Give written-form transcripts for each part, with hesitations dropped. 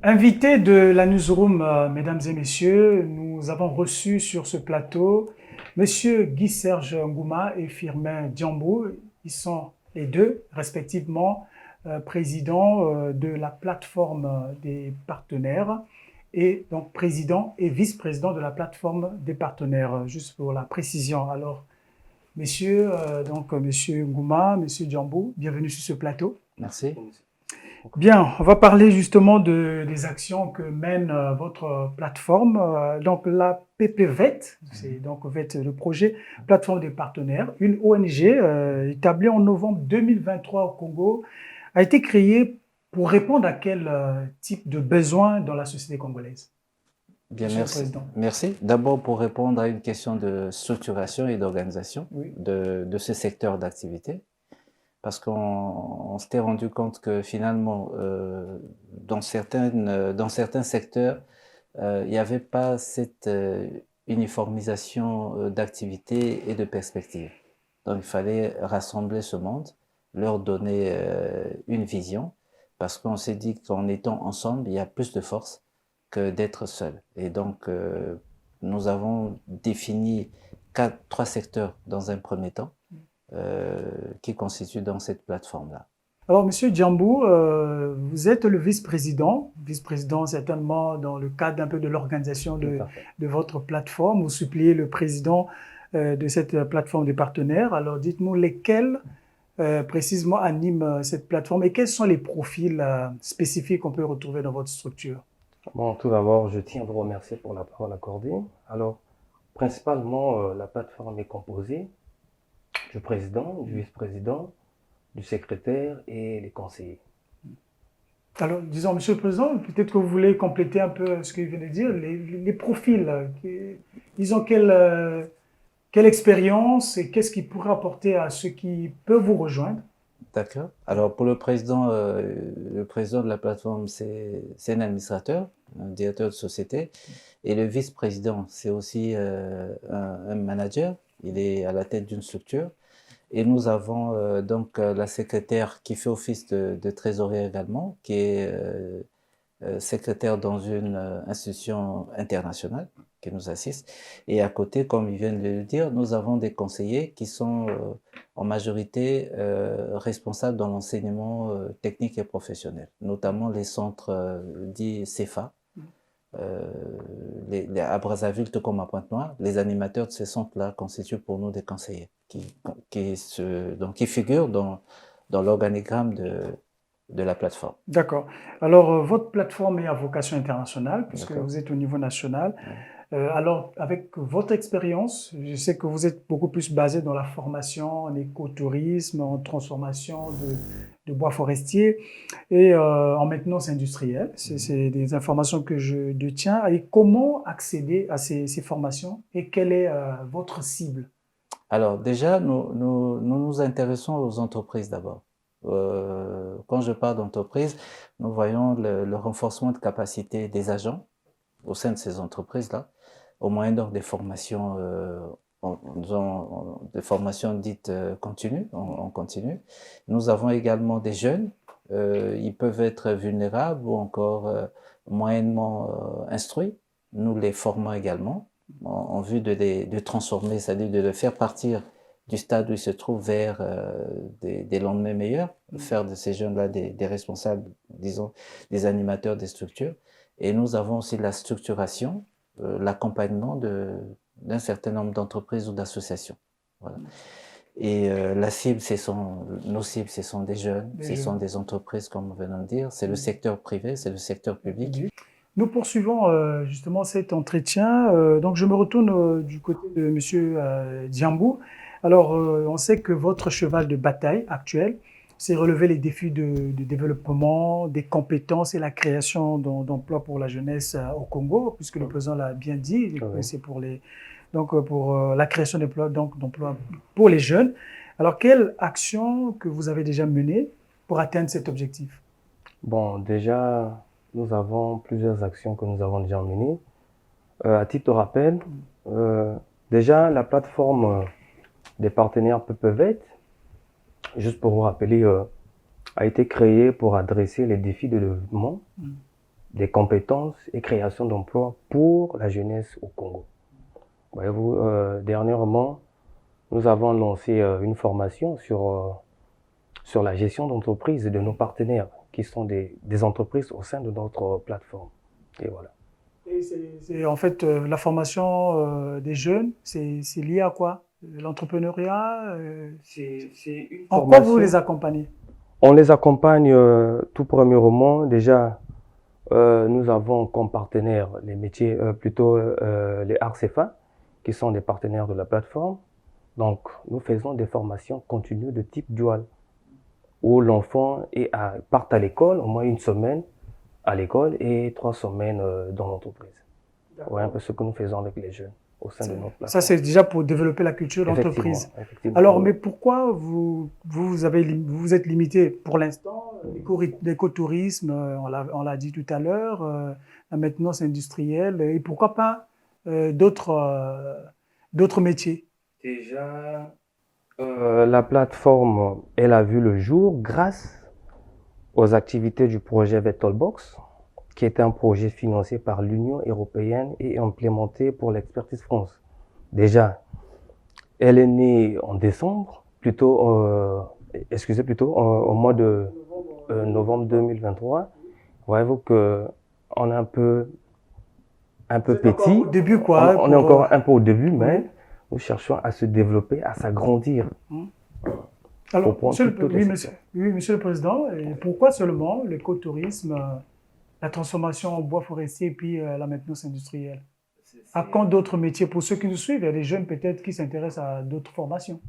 Invité de la newsroom, mesdames et messieurs, nous avons reçu sur ce plateau Monsieur Guy-Serge Ngouma et Firmin Diambou. Ils sont les deux, respectivement, présidents de la plateforme des partenaires et donc président et vice-président de la plateforme des partenaires, juste pour la précision. Alors, messieurs, Monsieur Ngouma, Monsieur Diambou, bienvenue sur ce plateau. Merci. Bien, on va parler justement des actions que mène votre plateforme. Donc la PPVET, c'est donc VET, le projet Plateforme des partenaires, une ONG établie en novembre 2023 au Congo, a été créée pour répondre à quel type de besoins dans la société congolaise? Bien, Monsieur le merci. Président. Merci. D'abord, pour répondre à une question de structuration et d'organisation Oui. de ce secteur d'activité, parce qu'on s'était rendu compte que finalement, dans certains secteurs, il n'y avait pas cette uniformisation d'activité et de perspective. Donc, il fallait rassembler ce monde, leur donner une vision, parce qu'on s'est dit qu'en étant ensemble, il y a plus de force que d'être seul. Et donc, nous avons défini trois secteurs dans un premier temps, qui constituent dans cette plateforme-là. Alors, Monsieur Diambou, vous êtes le vice-président certainement dans le cadre un peu de l'organisation de votre plateforme. Vous suppliez le président de cette plateforme des partenaires. Alors, dites-nous lesquels précisément animent cette plateforme et quels sont les profils spécifiques qu'on peut retrouver dans votre structure? Bon, tout d'abord, je tiens à vous remercier pour la parole accordée. Alors, principalement, la plateforme est composée du président, du vice-président, du secrétaire et les conseillers. Alors, disons, Monsieur le Président, peut-être que vous voulez compléter un peu ce qu'il vient de dire, les profils. Disons, quelle expérience et qu'est-ce qui pourrait apporter à ceux qui peuvent vous rejoindre? D'accord. Alors, pour le président de la plateforme, c'est un administrateur, un directeur de société. Et le vice-président, c'est aussi un manager. Il est à la tête d'une structure. Et nous avons donc la secrétaire qui fait office de trésorier également, qui est secrétaire dans une institution internationale qui nous assiste. Et à côté, comme ils viennent de le dire, nous avons des conseillers qui sont en majorité responsables dans l'enseignement technique et professionnel, notamment les centres dits CEFA. À Brazzaville, tout comme à Pointe-Noire, les animateurs de ces centres-là constituent pour nous des conseillers qui figurent dans l'organigramme de la plateforme. D'accord. Alors, votre plateforme est à vocation internationale puisque vous êtes au niveau national. Alors, avec votre expérience, je sais que vous êtes beaucoup plus basé dans la formation en écotourisme, en transformation de bois forestiers et en maintenance industrielle. C'est des informations que je détiens. Et comment accéder à ces formations et quelle est votre cible? Alors déjà, nous intéressons aux entreprises d'abord. Quand je parle d'entreprise, nous voyons le renforcement de capacité des agents au sein de ces entreprises-là, au moyen donc des formations, des formations dites continues, en continu. Nous avons également des jeunes, ils peuvent être vulnérables ou encore moyennement instruits. Nous les formons également en vue de transformer, c'est-à-dire de le faire partir du stade où ils se trouvent vers des lendemains meilleurs, faire de ces jeunes-là des responsables, disons, des animateurs des structures. Et nous avons aussi la structuration, l'accompagnement d'un certain nombre d'entreprises ou d'associations. Voilà. Et la cible, nos cibles, ce sont des jeunes, ce sont des entreprises, comme nous venons de dire, c'est le secteur privé, c'est le secteur public. Nous poursuivons justement cet entretien. Donc, je me retourne du côté de Monsieur Diambou. Alors, on sait que votre cheval de bataille actuel, c'est relever les défis de développement, des compétences et la création d'emplois pour la jeunesse au Congo, puisque le président l'a bien dit, c'est pour la création d'emplois pour les jeunes. Alors, quelle action que vous avez déjà menée pour atteindre cet objectif? Bon, déjà, nous avons plusieurs actions que nous avons déjà menées. À titre de rappel, déjà la plateforme des partenaires PPVET, juste pour vous rappeler, a été créée pour adresser les défis de développement des compétences et création d'emplois pour la jeunesse au Congo. Voyez-vous, dernièrement, nous avons lancé une formation sur la gestion d'entreprise de nos partenaires, qui sont des entreprises au sein de notre plateforme. Et voilà. Et en fait, la formation des jeunes, c'est lié à quoi? L'entrepreneuriat? C'est une En quoi vous formation. les accompagnez? On les accompagne tout premièrement. Déjà, nous avons comme partenaires les métiers, les ARCEFA, qui sont des partenaires de la plateforme. Donc, nous faisons des formations continues de type dual, où l'enfant part à l'école, au moins une semaine à l'école et 3 semaines dans l'entreprise. Ouais, un peu ce que nous faisons avec les jeunes au sein de notre plateforme. Ça, c'est déjà pour développer la culture d'entreprise. Effectivement. Alors, mais pourquoi vous vous êtes limité pour l'instant, l'écotourisme, on l'a dit tout à l'heure, la maintenance industrielle, et pourquoi pas d'autres métiers? Déjà, la plateforme, elle a vu le jour grâce aux activités du projet VetalBox, qui est un projet financé par l'Union européenne et implémenté pour l'Expertise France. Déjà, elle est née en décembre, au mois de novembre 2023. Voyez-vous que on est un peu petit. Au début, quoi. On est encore un peu au début, mais oui. Nous cherchons à se développer, à s'agrandir. Alors, monsieur le Président, et pourquoi seulement l'écotourisme, la transformation en bois forestier et puis la maintenance industrielle? À quand d'autres métiers? Pour ceux qui nous suivent, il y a des jeunes peut-être qui s'intéressent à d'autres formations.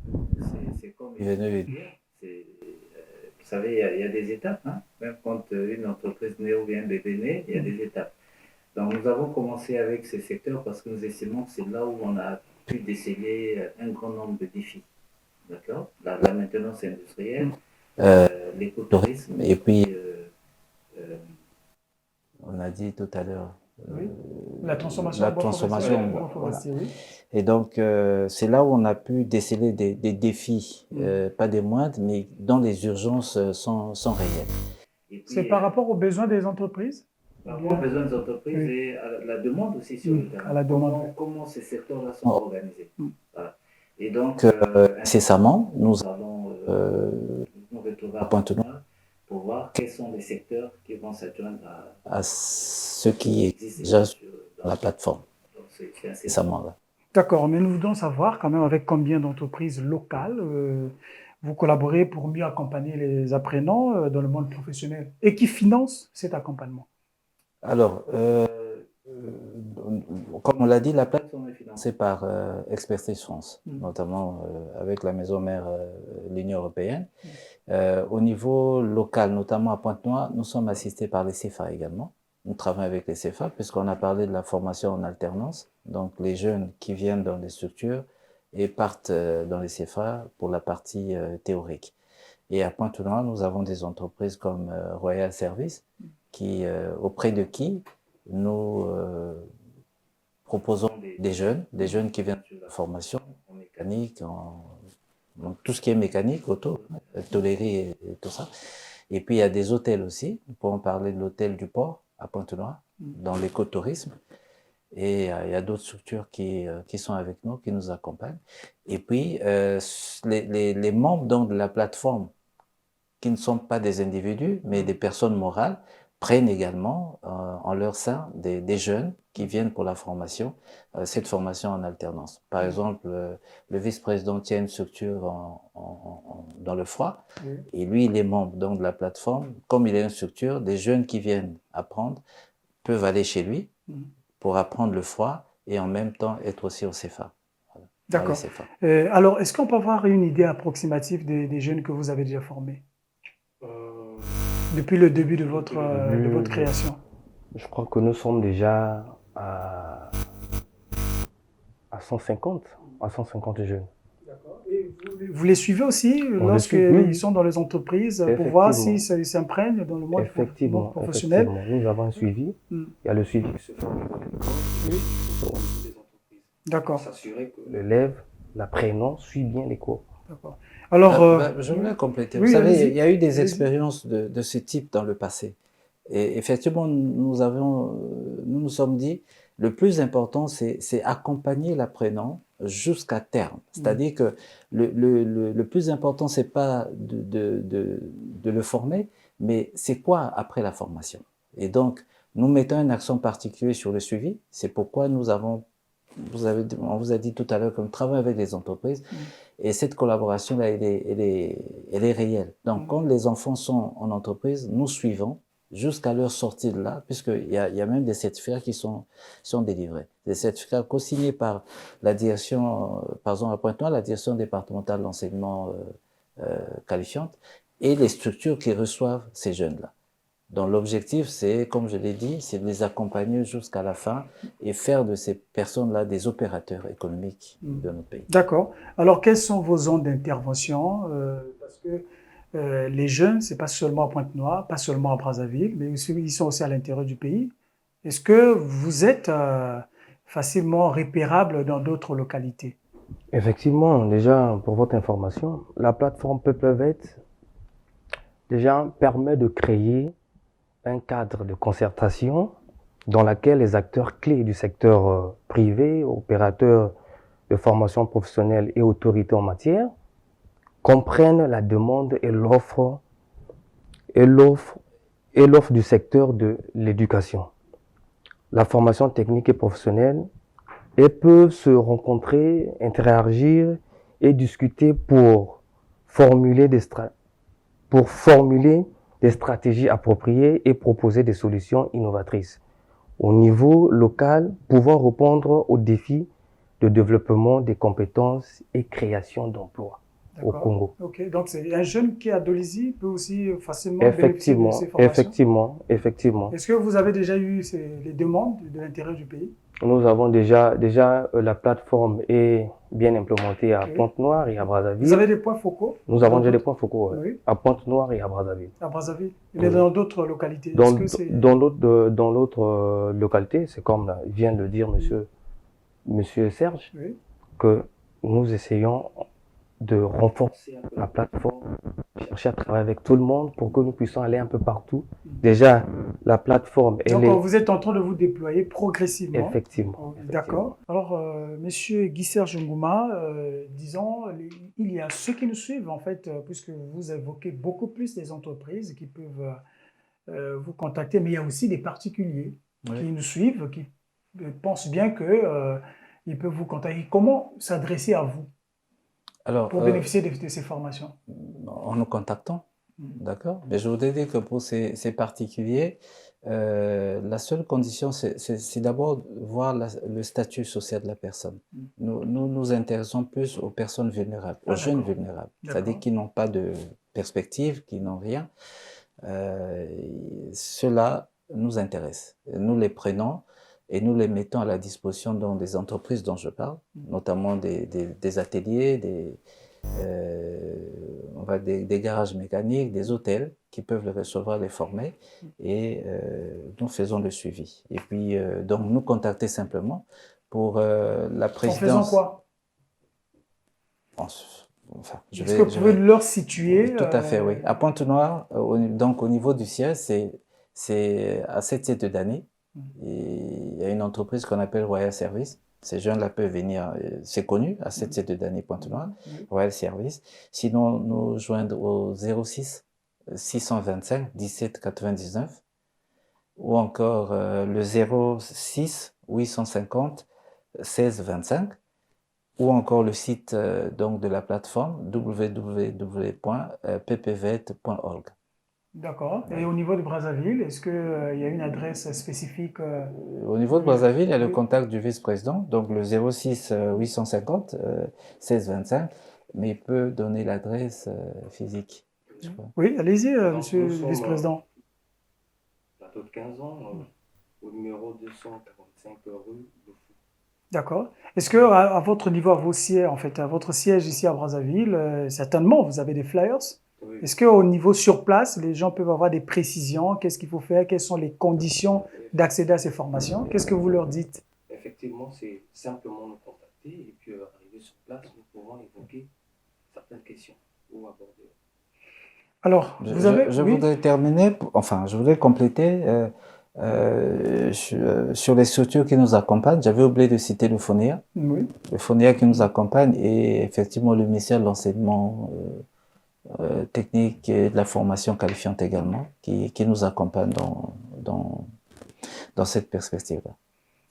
C'est comme il venait de dire. Vous savez, il y a des étapes. Hein? Même quand une entreprise naît ou bien un bébé naît, il y a des étapes. Donc nous avons commencé avec ces secteurs parce que nous estimons que c'est là où on a pu déceler un grand nombre de défis. D'accord? La maintenance industrielle, l'écotourisme, et puis on a dit tout à l'heure la transformation en bois forestier. Voilà. Oui. Et donc c'est là où on a pu déceler des défis, pas des moindres, mais dont les urgences sont réelles. C'est par rapport aux besoins des entreprises? Par rapport aux besoins des entreprises et à la demande aussi sur le terrain. À la demande. Comment ces secteurs-là sont organisés. Voilà. Et donc, incessamment, nous allons nous retrouver à Pointe-Noire pour voir quels sont les secteurs qui vont s'adjoindre à ceux qui existent déjà dans la plateforme. Donc, c'est incessamment là. D'accord, mais nous voulons savoir quand même avec combien d'entreprises locales vous collaborez pour mieux accompagner les apprenants dans le monde professionnel et qui financent cet accompagnement. Alors, comme on l'a dit, la plateforme est financée par Expertise France, notamment avec la maison mère l'Union européenne. Au niveau local, notamment à Pointe-Noire, nous sommes assistés par les CFA également. Nous travaillons avec les CFA puisqu'on a parlé de la formation en alternance. Donc, les jeunes qui viennent dans les structures et partent dans les CFA pour la partie théorique. Et à Pointe-Noire, nous avons des entreprises comme Royal Service auprès de qui nous proposons des jeunes qui viennent sur la formation en mécanique, donc tout ce qui est mécanique, auto, tôlerie et tout ça. Et puis il y a des hôtels aussi. Nous pouvons parler de l'hôtel du port à Pointe-Noire, dans l'écotourisme. Et il y a d'autres structures qui sont avec nous, qui nous accompagnent. Et puis les membres donc, de la plateforme, qui ne sont pas des individus, mais des personnes morales, prennent également en leur sein des jeunes qui viennent pour la formation, cette formation en alternance. Par exemple, le vice-président tient une structure dans le froid, et lui, il est membre donc, de la plateforme. Comme il a une structure, des jeunes qui viennent apprendre peuvent aller chez lui pour apprendre le froid et en même temps être aussi au CFA. Voilà, d'accord. Alors, est-ce qu'on peut avoir une idée approximative des jeunes que vous avez déjà formés depuis le début de votre création? Je crois que nous sommes déjà à 150 jeunes. D'accord. Et vous les suivez aussi lorsqu'ils sont dans les entreprises pour voir s'ils s'imprègnent dans le monde professionnel? Effectivement, nous avons un suivi. Il y a le suivi qui se fait au niveau de l'école. D'accord. S'assurer que l'élève, l'apprenant, suit bien les cours. D'accord. Alors, je voulais compléter. Vous savez, il y a eu des expériences de ce type dans le passé. Et effectivement, nous nous sommes dit, le plus important, c'est accompagner l'apprenant jusqu'à terme. C'est-à-dire que le plus important, c'est pas de le former, mais c'est quoi après la formation. Et donc, nous mettons un accent particulier sur le suivi. C'est pourquoi on vous a dit tout à l'heure qu'on travaille avec les entreprises. Et cette collaboration-là, elle est réelle. Donc, quand les enfants sont en entreprise, nous suivons jusqu'à leur sortie de là, puisqu'il y a même des certificats qui sont délivrés. Des certificats co-signés par la direction, par exemple à Pointe-Noire, la direction départementale d'enseignement qualifiante, et les structures qui reçoivent ces jeunes-là. Donc l'objectif, c'est, comme je l'ai dit, c'est de les accompagner jusqu'à la fin et faire de ces personnes-là des opérateurs économiques de notre pays. D'accord. Alors, quelles sont vos zones d'intervention? Parce que les jeunes, c'est pas seulement à Pointe-Noire, pas seulement à Brazzaville, mais aussi, ils sont aussi à l'intérieur du pays. Est-ce que vous êtes facilement repérable dans d'autres localités? Effectivement, déjà, pour votre information, la plateforme PeupleVet déjà permet de créer un cadre de concertation dans lequel les acteurs clés du secteur privé, opérateurs de formation professionnelle et autorités en matière comprennent la demande et l'offre du secteur de l'éducation, la formation technique et professionnelle, et peuvent se rencontrer, interagir et discuter pour formuler des stratégies appropriées et proposer des solutions innovatrices au niveau local, pouvant répondre aux défis de développement des compétences et création d'emplois au Congo. Ok, donc c'est un jeune qui est à Dolisie peut aussi facilement bénéficier de ces formations. Effectivement. Est-ce que vous avez déjà eu les demandes de l'intérieur du pays? Nous avons déjà la plateforme est bien implémentée à Pointe-Noire et à Brazzaville. Vous avez des points focaux? Nous avons déjà des points focaux à Pointe-Noire et à Brazzaville. À Brazzaville. Mais dans d'autres localités? Dans d'autres localités, c'est comme vient de le dire monsieur Serge, que nous essayons de renforcer la plateforme, chercher à travailler avec tout le monde pour que nous puissions aller un peu partout. Déjà, la plateforme, Donc, vous êtes en train de vous déployer progressivement. Effectivement. D'accord. Alors, monsieur Guy-Serge Ngouma, disons, il y a ceux qui nous suivent, en fait, puisque vous évoquez beaucoup plus des entreprises qui peuvent vous contacter, mais il y a aussi des particuliers qui nous suivent, qui pensent bien qu'ils peuvent vous contacter. Comment s'adresser à vous? Alors, pour bénéficier de ces formations? En nous contactant, d'accord. Mais je voudrais dire que pour ces particuliers, la seule condition, c'est d'abord voir le statut social de la personne. Nous nous intéressons plus aux personnes vulnérables, aux jeunes vulnérables, c'est-à-dire qui n'ont pas de perspective, qui n'ont rien. Cela nous intéresse. Nous les prenons et nous les mettons à la disposition des entreprises dont je parle, notamment des ateliers, des garages mécaniques, des hôtels qui peuvent les recevoir, les former, et nous faisons le suivi. Et puis, donc, nous contacter simplement pour la présidence. En faisant quoi? Est-ce que vous pouvez leur situer? Tout à fait, oui. À Pointe-Noire, donc au niveau du siège, c'est à cette année. Il y a une entreprise qu'on appelle Royal Service. Ces jeunes-là peuvent venir, c'est connu, à cette d'année Pointe-Noire, Royal Service. Sinon, nous joindre au 06 625 17 99 ou encore le 06 850 16 25 ou encore le site donc de la plateforme www.ppvet.org. D'accord. Et au niveau de Brazzaville, est-ce qu'il y a une adresse spécifique? Au niveau de Brazzaville, il y a le contact du vice-président, donc le 06 850 16 25, mais il peut donner l'adresse physique. Oui, allez-y, monsieur le vice-président. Plateau de 15 ans, au numéro 245 rue de Fou. D'accord. Est-ce que à votre niveau, à votre siège ici à Brazzaville, certainement, vous avez des flyers? Oui. Est-ce qu'au niveau sur place, les gens peuvent avoir des précisions? Qu'est-ce qu'il faut faire? Quelles sont les conditions d'accéder à ces formations? Qu'est-ce que vous leur dites? Effectivement, c'est simplement nous contacter et puis arriver sur place, nous pouvons évoquer certaines questions ou aborder. Alors, vous avez... Je Oui, voudrais terminer, enfin, je voudrais compléter sur les structures qui nous accompagnent. J'avais oublié de citer oui. le FONIA qui nous accompagne et effectivement le ministère de l'enseignement technique et de la formation qualifiante également, qui nous accompagne dans cette perspective-là.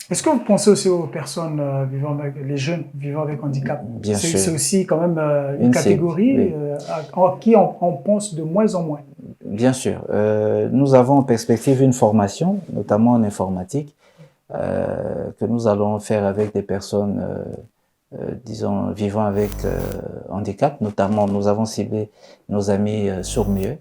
Est-ce que vous pensez aussi aux personnes vivant avec, les jeunes vivant avec handicap? Bien C'est sûr, aussi quand même une une cible, catégorie oui. à qui on pense de moins en moins. Bien sûr. Nous avons en perspective une formation, notamment en informatique, que nous allons faire avec des personnes, disons, vivant avec handicap. Notamment, nous avons ciblé nos amis sourds-muets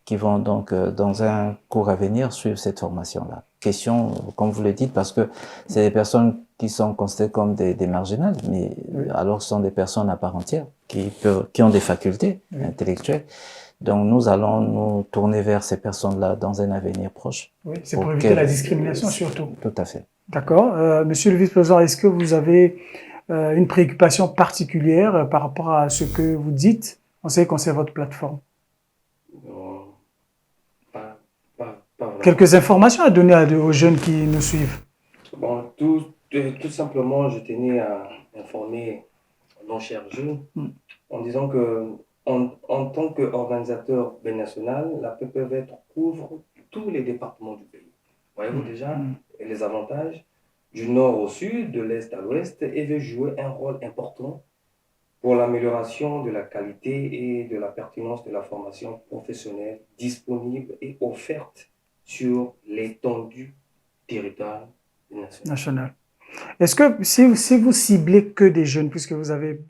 qui vont donc, dans un cours à venir, suivre cette formation-là. Question, comme vous le dites, parce que c'est des personnes qui sont considérées comme des marginales, mais Oui. alors ce sont des personnes à part entière qui ont des facultés Oui. intellectuelles. Donc nous allons nous tourner vers ces personnes-là dans un avenir proche. Oui, c'est pour éviter la discrimination surtout. Tout à fait. D'accord. Monsieur le vice-président, est-ce que vous avez une préoccupation particulière par rapport à ce que vous dites? On sait qu'on sait votre plateforme. Non, pas vraiment. Quelques informations à donner aux jeunes qui nous suivent. Bon, tout simplement, je tenais à informer nos chers jeunes en disant que, en tant qu'organisateur binational, la PPV couvre tous les départements du pays. Voyez-vous déjà les avantages du nord au sud, de l'est à l'ouest, et veut jouer un rôle important pour l'amélioration de la qualité et de la pertinence de la formation professionnelle disponible et offerte sur l'étendue territoire national. Est-ce que si vous ciblez que des jeunes, puisque vous avez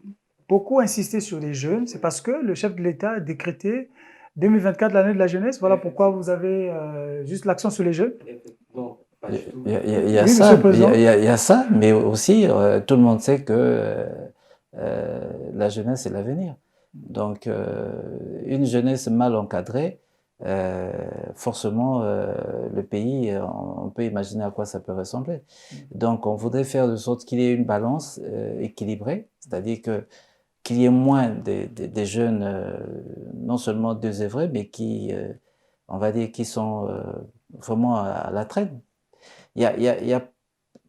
beaucoup insisté sur les jeunes, c'est parce que le chef de l'État a décrété 2024 l'année de la jeunesse. Voilà pourquoi vous avez juste l'accent sur les jeunes. Non, pas du tout. Il y a Oui, ça, Monsieur le Président. il y a ça, mais aussi tout le monde sait que la jeunesse est l'avenir. Donc une jeunesse mal encadrée, forcément le pays, on peut imaginer à quoi ça peut ressembler. Donc on voudrait faire de sorte qu'il y ait une balance équilibrée, c'est-à-dire que qu'il y ait moins des jeunes non seulement désœuvrés, mais qui, on va dire, qui sont vraiment à la traîne.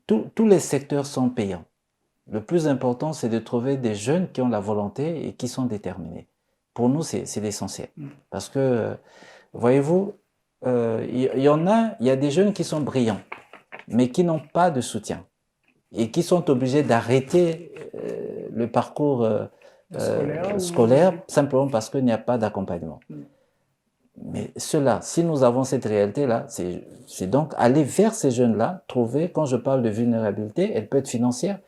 Tous les secteurs sont payants. Le plus important, c'est de trouver des jeunes qui ont la volonté et qui sont déterminés. Pour nous, c'est l'essentiel. Parce que, voyez-vous, il y a des jeunes qui sont brillants, mais qui n'ont pas de soutien et qui sont obligés d'arrêter le parcours scolaire simplement parce qu'il n'y a pas d'accompagnement. Mais cela, si nous avons cette réalité-là, c'est donc aller vers ces jeunes-là, trouver, quand je parle de vulnérabilité, elle peut être financière,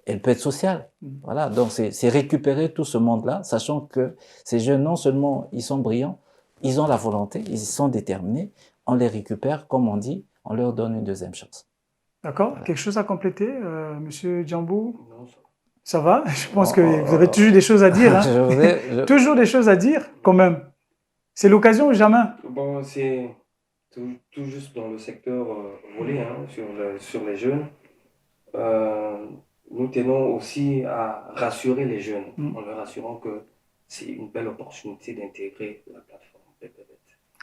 elle peut être sociale. Voilà, donc c'est récupérer tout ce monde-là, sachant que ces jeunes, non seulement ils sont brillants, ils ont la volonté, ils sont déterminés, on les récupère, comme on dit, on leur donne une deuxième chance. D'accord. Voilà. Quelque chose à compléter, Monsieur Djambou? Non, ça va? Je pense que vous avez toujours des choses à dire. Hein? Toujours des choses à dire, quand même. C'est l'occasion ou jamais? Bon, c'est tout juste dans le secteur volé, hein, sur les jeunes. Nous tenons aussi à rassurer les jeunes en leur assurant que c'est une belle opportunité d'intégrer la plateforme PPV.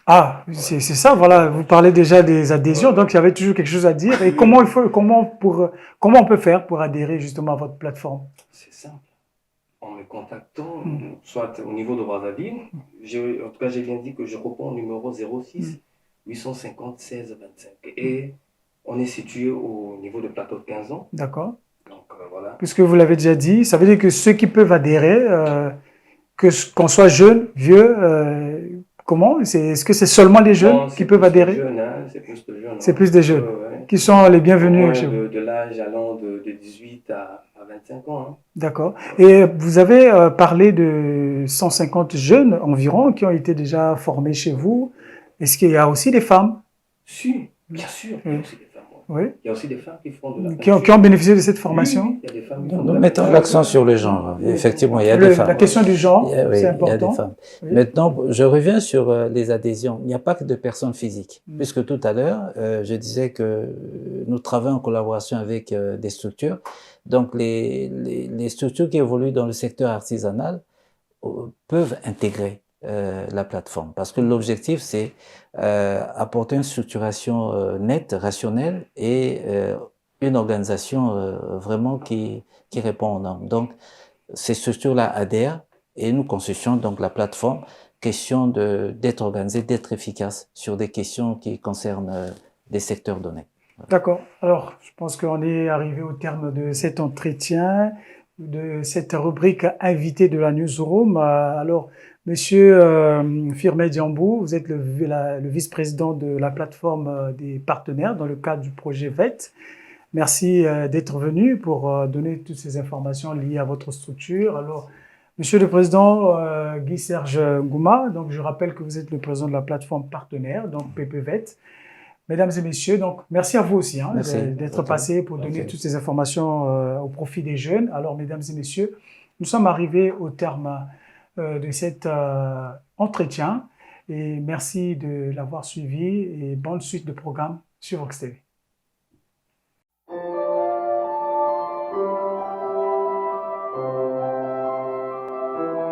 Ah, c'est ça, voilà. Vous parlez déjà des adhésions, donc il y avait toujours quelque chose à dire. Et comment on peut faire pour adhérer justement à votre plateforme? C'est simple. En me contactant, soit au niveau de Brazzaville, en tout cas, j'ai bien dit que je réponds au numéro 06 850 16 25. Et on est situé au niveau de plateau de 15 ans. D'accord. Donc voilà. Puisque vous l'avez déjà dit, ça veut dire que ceux qui peuvent adhérer, qu'on soit jeune, vieux, comment? Est-ce que c'est seulement les jeunes qui peuvent adhérer? C'est plus de jeunes. C'est plus des jeunes qui sont les bienvenus chez vous. De l'âge allant de 18 à 25 ans. Hein. D'accord. Et vous avez parlé de 150 jeunes environ qui ont été déjà formés chez vous. Est-ce qu'il y a aussi des femmes? Si, bien sûr. Il y a aussi des femmes. Oui. Il y a aussi des femmes qui font de la qui ont bénéficié de cette formation. Oui, il y a des femmes qui font Nous mettons l'accent sur le genre. Effectivement, il y a des femmes. La question du genre, c'est important. Il y a des femmes. Oui. Maintenant, je reviens sur les adhésions. Il n'y a pas que de personnes physiques. Puisque tout à l'heure, je disais que nous travaillons en collaboration avec des structures. Donc, les structures qui évoluent dans le secteur artisanal peuvent intégrer la plateforme. Parce que l'objectif, c'est apporter une structuration nette, rationnelle et une organisation vraiment qui répond aux normes. Donc, ces structures-là adhèrent et nous constituons donc la plateforme, question d'être organisé, d'être efficace sur des questions qui concernent des secteurs donnés. D'accord. Alors, je pense qu'on est arrivé au terme de cet entretien, de cette rubrique invité de la Newsroom. Alors, Monsieur Firmin Diambou, vous êtes le vice-président de la plateforme des partenaires dans le cadre du projet VET. Merci d'être venu pour donner toutes ces informations liées à votre structure. Alors, Monsieur le Président Guy-Serge Ngouma, donc je rappelle que vous êtes le président de la plateforme partenaire, donc PPVET. Mesdames et messieurs, donc merci à vous aussi d'être passé pour donner toutes ces informations au profit des jeunes. Alors, mesdames et messieurs, nous sommes arrivés au terme de cet entretien et merci de l'avoir suivi et bonne suite de programme sur Vox TV.